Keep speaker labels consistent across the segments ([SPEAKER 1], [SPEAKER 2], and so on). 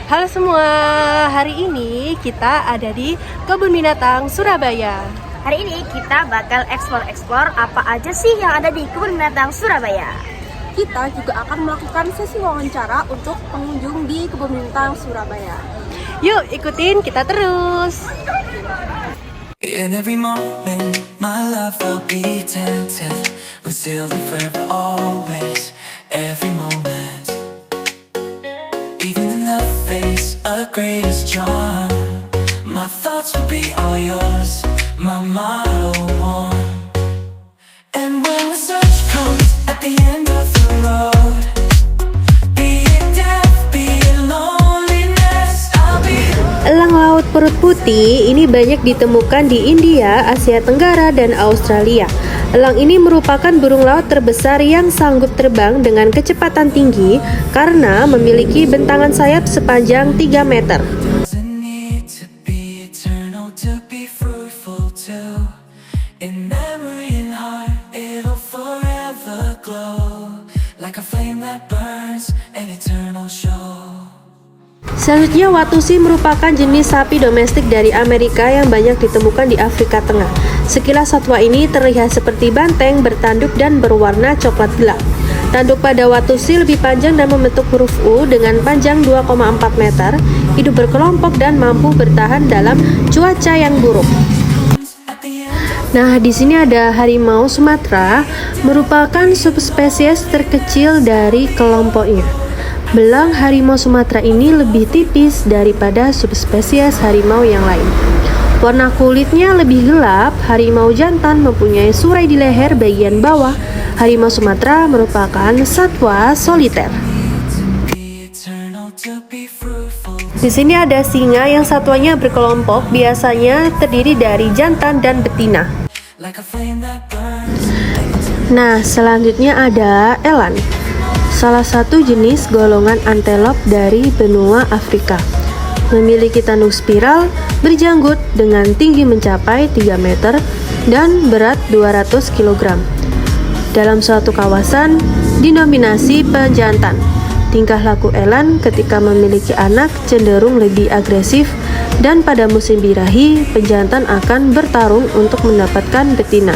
[SPEAKER 1] Halo semua, hari ini kita ada di Kebun Binatang Surabaya.
[SPEAKER 2] Hari ini kita bakal explore apa aja sih yang ada di Kebun Binatang Surabaya.
[SPEAKER 3] Kita juga akan melakukan sesi wawancara untuk pengunjung di Kebun Binatang Surabaya.
[SPEAKER 1] Yuk ikutin kita terus.
[SPEAKER 4] In every moment, my love will be tempted. We're still forever, always, every moment. Even in the face of greatest charm, my thoughts will be all yours, my motto one. And when the search comes at the end of the road, be it death, be it loneliness, I'll be
[SPEAKER 1] Elang laut perut putih ini banyak ditemukan di India, Asia Tenggara, dan Australia. Elang ini merupakan burung laut terbesar yang sanggup terbang dengan kecepatan tinggi karena memiliki bentangan sayap sepanjang 3 meter.
[SPEAKER 4] doesn't need to be eternal to be fruitful too. In memory and heart, it'll forever glow like a flame that burns, an eternal show.
[SPEAKER 1] Selanjutnya, watusi merupakan jenis sapi domestik dari Amerika yang banyak ditemukan di Afrika Tengah. Sekilas satwa ini terlihat seperti banteng, bertanduk dan berwarna coklat gelap. Tanduk pada watusi lebih panjang dan membentuk huruf U dengan panjang 2,4 meter, hidup berkelompok dan mampu bertahan dalam cuaca yang buruk.
[SPEAKER 4] At the end,
[SPEAKER 1] Nah, di sini ada harimau Sumatera, merupakan subspesies terkecil dari kelompoknya. Belang harimau Sumatera ini lebih tipis daripada subspesies harimau yang lain. Warna kulitnya lebih gelap, harimau jantan mempunyai surai di leher bagian bawah. Harimau Sumatera merupakan satwa soliter.
[SPEAKER 4] be eternal to be fruitful.
[SPEAKER 1] Di sini ada singa yang satwanya berkelompok, biasanya terdiri dari jantan dan betina.
[SPEAKER 4] Like a flame that burns.
[SPEAKER 1] Nah, selanjutnya ada eland, salah satu jenis golongan antelop dari benua Afrika. Memiliki tanduk spiral, berjanggut dengan tinggi mencapai 3 meter dan berat 200 kg. Dalam suatu kawasan dinominasi pejantan. Tingkah laku eland ketika memiliki anak cenderung lebih agresif dan pada musim birahi pejantan akan bertarung untuk mendapatkan betina.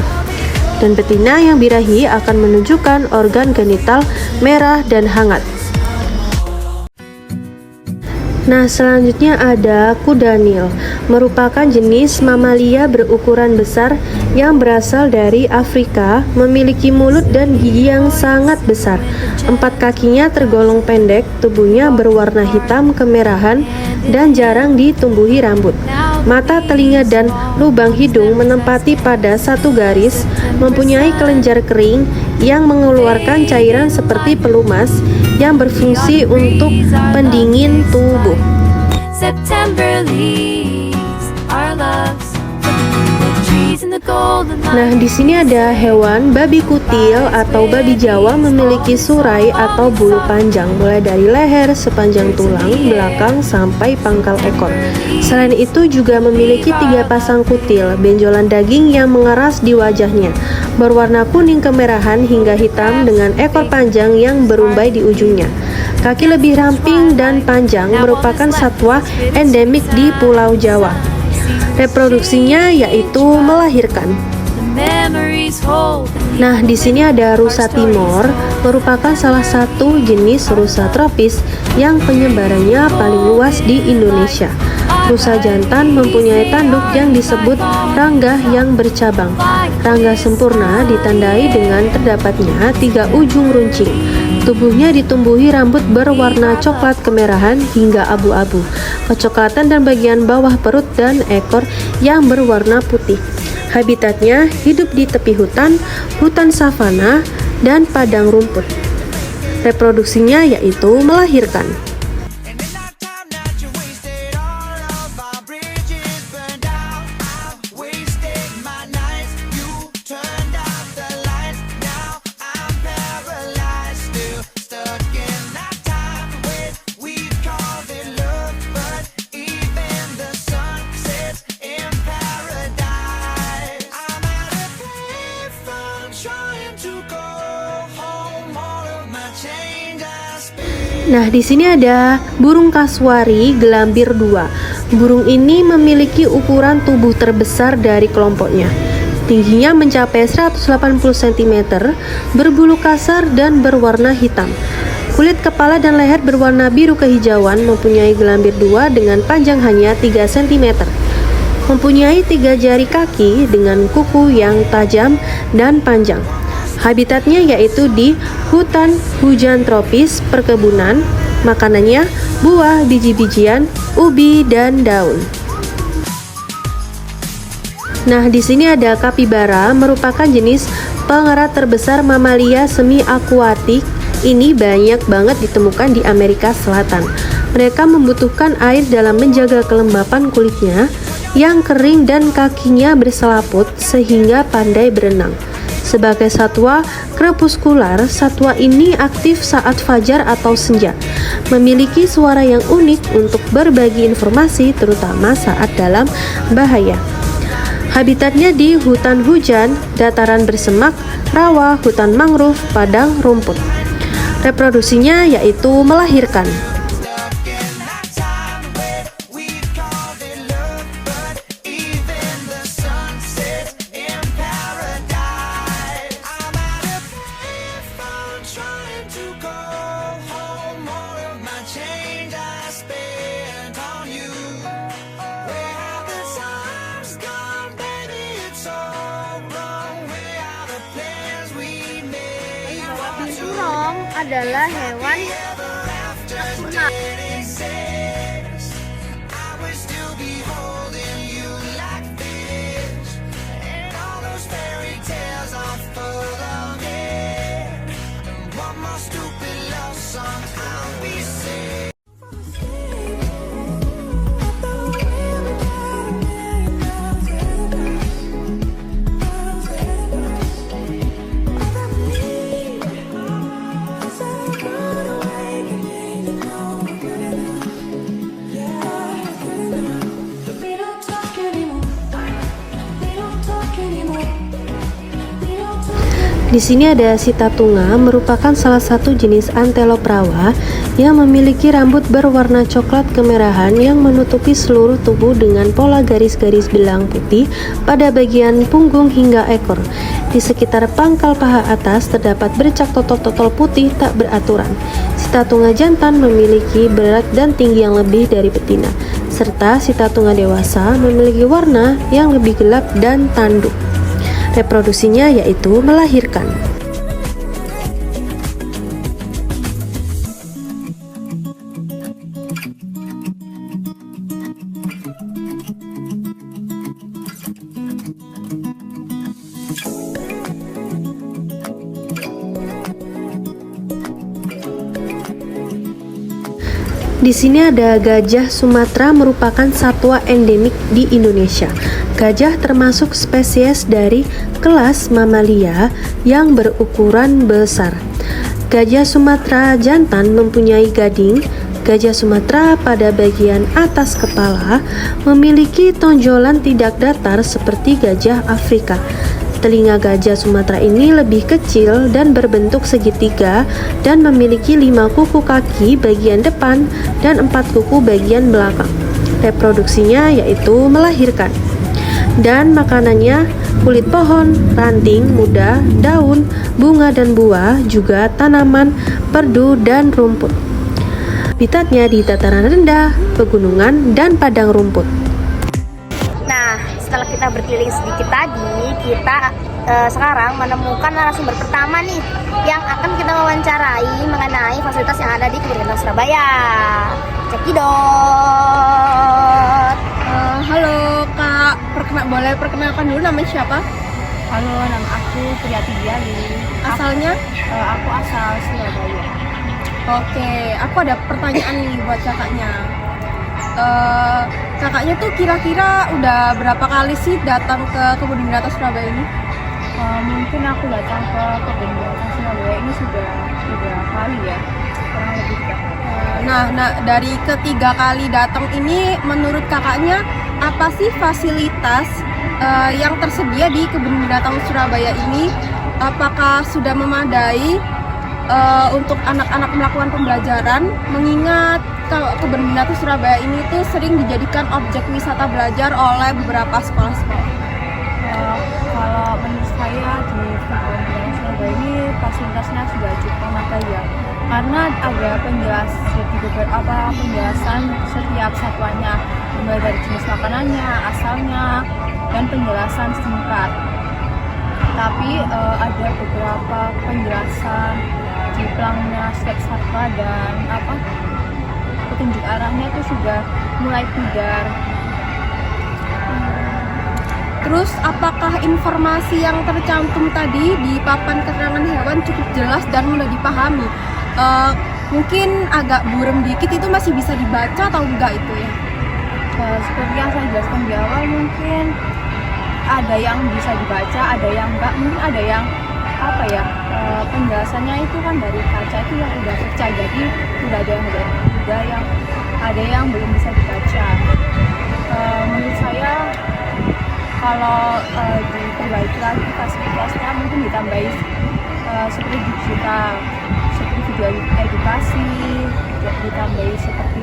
[SPEAKER 1] Dan betina yang birahi akan menunjukkan organ genital merah dan hangat. Nah, selanjutnya ada kuda Nil, merupakan jenis mamalia berukuran besar yang berasal dari Afrika, memiliki mulut dan gigi yang sangat besar. 4 kakinya tergolong pendek, tubuhnya berwarna hitam kemerahan dan jarang ditumbuhi rambut. Mata, telinga, dan lubang hidung menempati pada satu garis, mempunyai kelenjar kering yang mengeluarkan cairan seperti pelumas yang berfungsi untuk pendingin tubuh.
[SPEAKER 5] September leaves our loves, the trees and the golden
[SPEAKER 1] Nah, di sini ada hewan babi kutil atau babi Jawa memiliki surai atau bulu panjang mulai dari leher sepanjang tulang belakang sampai pangkal ekor. Selain itu juga memiliki 3 pasang kutil, benjolan daging yang mengeras di wajahnya, berwarna kuning kemerahan hingga hitam dengan ekor panjang yang berumbai di ujungnya. Kaki lebih ramping dan panjang, merupakan satwa endemik di Pulau Jawa. Reproduksinya yaitu melahirkan.
[SPEAKER 5] memories hold.
[SPEAKER 1] Nah, di sini ada rusa timor, merupakan salah satu jenis rusa tropis yang penyebarannya paling luas di Indonesia. Rusa jantan mempunyai tanduk yang disebut rangga yang bercabang. Rangga sempurna ditandai dengan terdapatnya 3 ujung runcing. Tubuhnya ditumbuhi rambut berwarna coklat kemerahan hingga abu-abu, kecoklatan dan bagian bawah perut dan ekor yang berwarna putih. Habitatnya hidup di tepi hutan, hutan savana, dan padang rumput. Reproduksinya yaitu melahirkan.
[SPEAKER 4] And in that time that you wasted, all of our bridges burned out. I wasted my nights, you turned out the lights. Now I'm paralyzed, still stuck in that time when we called it love. But even the sun sets in paradise. I'm out of faith from trying to go home. All of my change I spent.
[SPEAKER 1] Nah, di sini ada burung kasuari gelambir 2. Burung ini memiliki ukuran tubuh terbesar dari kelompoknya. Tingginya mencapai 180 cm, berbulu kasar dan berwarna hitam. Kulit kepala dan leher berwarna biru kehijauan, mempunyai gelambir 2 dengan panjang hanya 3 cm. Mempunyai 3 jari kaki dengan kuku yang tajam dan panjang. Habitatnya yaitu di hutan hujan tropis, perkebunan. Makanannya buah, biji-bijian, ubi, dan daun. Nah, di sini ada kapibara, merupakan jenis pengerat terbesar mamalia semi akuatik. Ini banyak banget ditemukan di Amerika Selatan. Mereka membutuhkan air dalam menjaga kelembapan kulitnya yang kering dan kakinya berselaput sehingga pandai berenang. Sebagai satwa krepuskular, satwa ini aktif saat fajar atau senja. Memiliki suara yang unik untuk berbagi informasi, terutama saat dalam bahaya. Habitatnya di hutan hujan, dataran bersemak, rawa, hutan mangrove, padang rumput. Reproduksinya yaitu melahirkan.
[SPEAKER 2] Burung adalah hewan sempurna.
[SPEAKER 1] Di sini ada sitatunga, merupakan salah satu jenis antelop rawa yang memiliki rambut berwarna coklat kemerahan yang menutupi seluruh tubuh dengan pola garis-garis belang putih pada bagian punggung hingga ekor. Di sekitar pangkal paha atas terdapat bercak totol-totol putih tak beraturan. Sitatunga jantan memiliki berat dan tinggi yang lebih dari betina, serta sitatunga dewasa memiliki warna yang lebih gelap dan tanduk. Reproduksinya yaitu melahirkan. Di sini ada gajah Sumatera, merupakan satwa endemik di Indonesia. Gajah termasuk spesies dari kelas mamalia yang berukuran besar. Gajah Sumatera jantan mempunyai gading. Gajah Sumatera pada bagian atas kepala memiliki tonjolan tidak datar seperti gajah Afrika. Telinga gajah Sumatera ini lebih kecil dan berbentuk segitiga dan memiliki 5 kuku kaki bagian depan dan 4 kuku bagian belakang. Reproduksinya yaitu melahirkan. Dan makanannya kulit pohon, ranting muda, daun, bunga dan buah, juga tanaman, perdu dan rumput. Habitatnya di dataran rendah, pegunungan, dan padang rumput.
[SPEAKER 2] Setelah kita berkeliling sedikit tadi, kita sekarang menemukan narasumber pertama nih yang akan kita wawancarai mengenai fasilitas yang ada di Kebun Binatang Surabaya. Cekidot.
[SPEAKER 3] Halo Kak, boleh perkenalkan dulu namanya siapa?
[SPEAKER 6] Halo, nama aku Priyati Diali.
[SPEAKER 3] Asalnya?
[SPEAKER 6] Aku asal Surabaya.
[SPEAKER 3] Oke, aku ada pertanyaan nih buat kakaknya. Kakaknya tuh kira-kira udah berapa kali sih datang ke Kebun Binatang Surabaya ini?
[SPEAKER 6] Mungkin aku datang ke Kebun Binatang Surabaya ini sudah 3 kali ya, kurang lebih 3 kali.
[SPEAKER 3] Nah, dari ketiga kali datang ini, menurut kakaknya apa sih fasilitas yang tersedia di Kebun Binatang Surabaya ini? Apakah sudah memadai? untuk anak-anak melakukan pembelajaran, mengingat kalau Kebun Binatang Surabaya ini tuh sering dijadikan objek wisata belajar oleh beberapa sekolah-sekolah.
[SPEAKER 6] Kalau menurut saya di Kebun Binatang Surabaya ini fasilitasnya sudah cukup memadai ya, karena ada beberapa penjelasan setiap satuannya, mulai dari jenis makanannya, asalnya, dan penjelasan singkat. Tapi ada beberapa penjelasan di pelangnya setiap satwa dan petunjuk arahnya itu sudah mulai pudar.
[SPEAKER 3] Terus apakah informasi yang tercantum tadi di papan keterangan hewan cukup jelas dan mudah dipahami? Mungkin agak buram dikit, itu masih bisa dibaca atau enggak itu ya?
[SPEAKER 6] Seperti yang saya jelaskan di awal, mungkin ada yang bisa dibaca, ada yang enggak, mungkin ada yang penjelasannya itu kan dari kaca itu yang udah pecah, jadi udah ada yang belum bisa dibaca. Menurut saya kalau diperbaiki lagi fasilitasnya, mungkin ditambahi seperti digital, seperti video edukasi, ditambahi seperti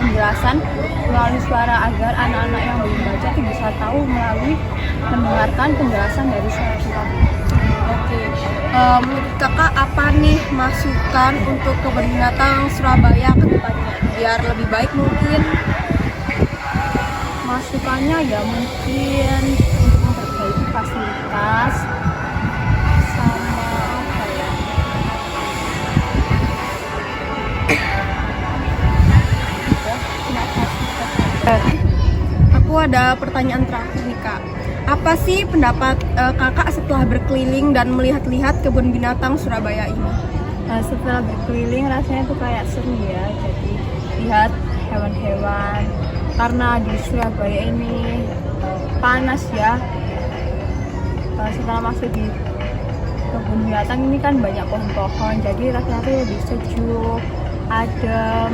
[SPEAKER 6] penjelasan melalui suara agar anak-anak yang belum baca itu bisa tahu melalui mendengarkan penjelasan dari suara.
[SPEAKER 3] Oke, menurut kakak apa nih masukan untuk Kebun Binatang Surabaya ke depannya biar lebih baik mungkin?
[SPEAKER 6] Masukannya ya mungkin untuk memperbaiki fasilitas sama
[SPEAKER 3] Aku ada pertanyaan terakhir nih kak. Apa sih pendapat kakak setelah berkeliling dan melihat-lihat Kebun Binatang Surabaya ini?
[SPEAKER 6] Setelah berkeliling rasanya tuh kayak seru ya, jadi lihat hewan-hewan, karena di Surabaya ini panas ya. Setelah masuk di Kebun Binatang ini kan banyak pohon-pohon, jadi rasanya tuh lebih sejuk, adem.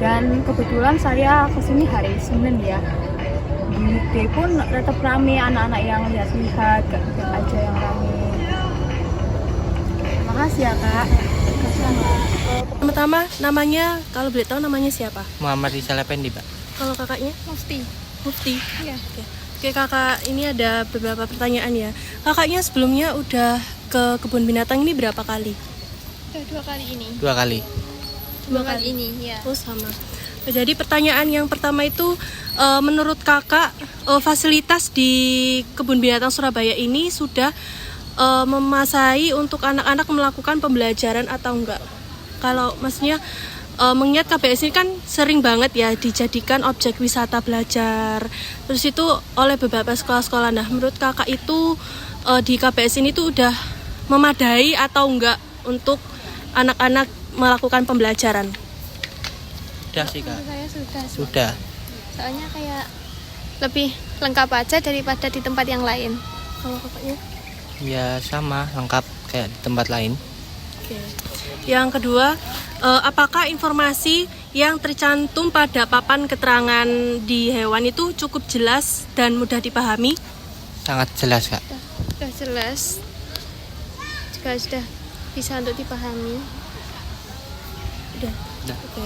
[SPEAKER 6] Dan kebetulan saya kesini hari Senin ya, di weekday pun tetap rame, anak-anak yang lihat-lihat, gak aja yang rame.
[SPEAKER 3] Terima kasih ya kak. Pertama namanya, kalau boleh tahu namanya siapa?
[SPEAKER 7] Muhammad Rizal Effendi, Pak.
[SPEAKER 3] Kalau kakaknya?
[SPEAKER 2] Mufti.
[SPEAKER 3] Mufti.
[SPEAKER 2] Iya.
[SPEAKER 3] Oke kakak, ini ada beberapa pertanyaan ya. Kakaknya sebelumnya udah ke Kebun Binatang ini berapa kali?
[SPEAKER 2] Udah 2 kali ini.
[SPEAKER 7] 2 kali.
[SPEAKER 2] 2 kali ini ya.
[SPEAKER 3] Oh sama. Jadi pertanyaan yang pertama itu, menurut kakak fasilitas di Kebun Binatang Surabaya ini sudah memasai untuk anak-anak melakukan pembelajaran atau enggak? Kalau maksudnya mengingat KBS ini kan sering banget ya dijadikan objek wisata belajar. Terus itu oleh beberapa sekolah-sekolah. Nah, menurut kakak itu di KBS ini tuh udah memadai atau enggak untuk anak-anak melakukan pembelajaran?
[SPEAKER 7] Sudah sih, Kak.
[SPEAKER 2] Saya sudah.
[SPEAKER 7] Sudah.
[SPEAKER 2] Soalnya kayak lebih lengkap aja daripada di tempat yang lain.
[SPEAKER 3] Kalau kakaknya?
[SPEAKER 7] Ya sama, lengkap kayak di tempat lain.
[SPEAKER 3] Oke. Yang kedua, apakah informasi yang tercantum pada papan keterangan di hewan itu cukup jelas dan mudah dipahami?
[SPEAKER 7] Sangat jelas, Kak.
[SPEAKER 2] Sudah jelas. Juga sudah bisa untuk dipahami.
[SPEAKER 3] Udah.
[SPEAKER 7] Udah.
[SPEAKER 3] Oke.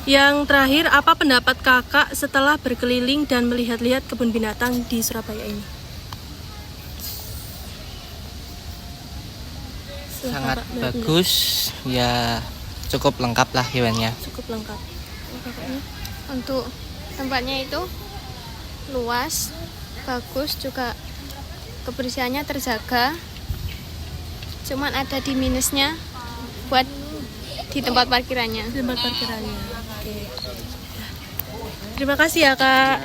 [SPEAKER 3] Yang terakhir, apa pendapat kakak setelah berkeliling dan melihat-lihat kebun binatang di Surabaya ini? Setelah
[SPEAKER 7] Sangat
[SPEAKER 3] kakak melihat-lihat.
[SPEAKER 7] bagus. Ya cukup lengkap lah hewannya.
[SPEAKER 3] Cukup lengkap. Kakaknya?
[SPEAKER 2] Untuk tempatnya itu luas, bagus, juga kebersihannya terjaga. Cuman ada di minusnya buat di tempat parkirannya.
[SPEAKER 3] Di tempat parkirannya. Oke. Terima kasih ya kak.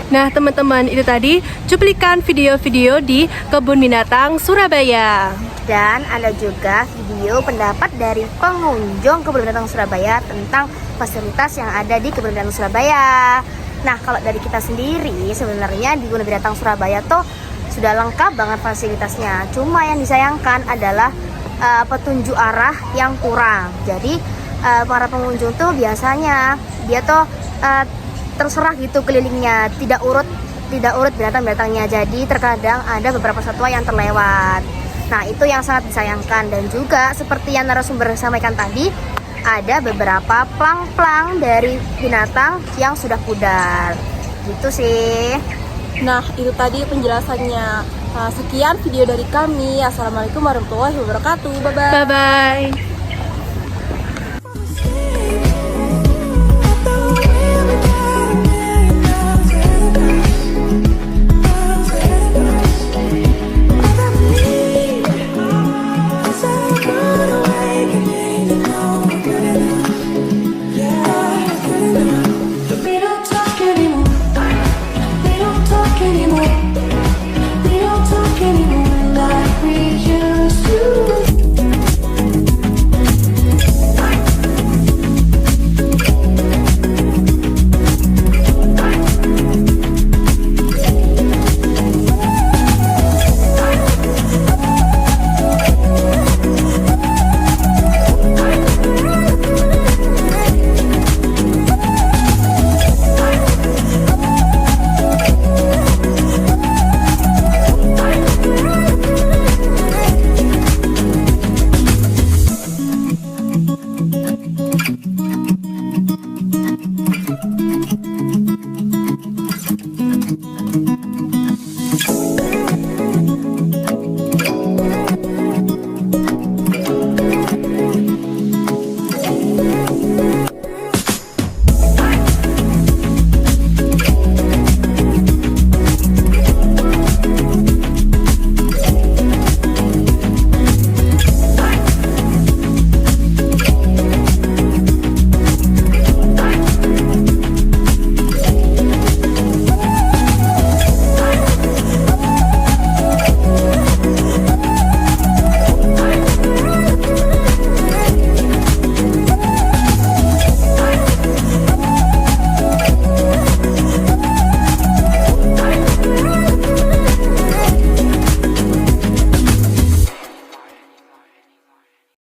[SPEAKER 3] Nah teman-teman, itu tadi cuplikan video-video di Kebun Binatang Surabaya.
[SPEAKER 2] Dan ada juga video pendapat dari pengunjung Kebun Binatang Surabaya tentang fasilitas yang ada di Kebun Binatang Surabaya. Nah, kalau dari kita sendiri sebenarnya di Kebun Binatang Surabaya tuh sudah lengkap banget fasilitasnya. Cuma yang disayangkan adalah petunjuk arah yang kurang. Jadi para pengunjung tuh biasanya dia tuh terserah gitu kelilingnya, tidak urut binatang-binatangnya. Jadi terkadang ada beberapa satwa yang terlewat. Nah, itu yang sangat disayangkan. Dan juga seperti yang narasumber sampaikan tadi, ada beberapa plang-plang dari binatang yang sudah pudar. Gitu sih.
[SPEAKER 6] Nah, itu tadi penjelasannya. Sekian video dari kami. Assalamualaikum warahmatullahi wabarakatuh. Bye-bye.
[SPEAKER 3] Bye bye.